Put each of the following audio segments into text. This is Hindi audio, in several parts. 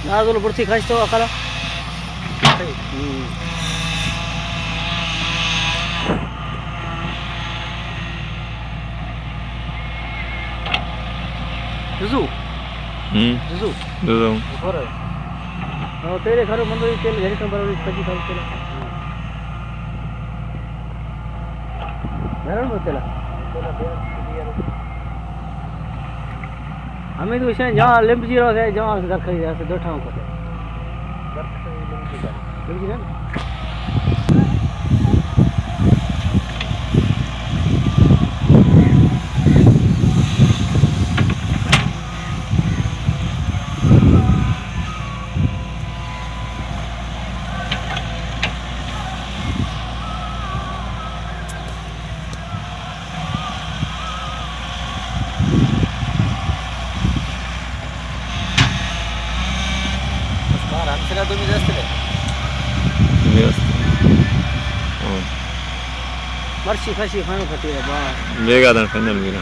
आज बोलो बुर्ती खाइस तो अकाला जुजू जुजू जुजू बरं हो तेरे खरं म्हणतो तेल घरी पण बरोबर कधी खाऊ त्याला बरोबर त्याला हमें तो इसे जहाँ लिम्प जीरो है जहाँ घर खरीद ऐसे दो ठाव को लिम्प जीरो तुम्ही जास्त मर्ची खाशी खाणं खाते बा ಬೇಕಾದ final Meena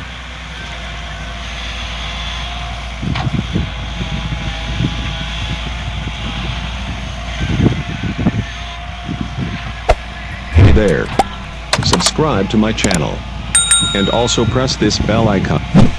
Hey there. Subscribe to my channel. And also press this bell icon.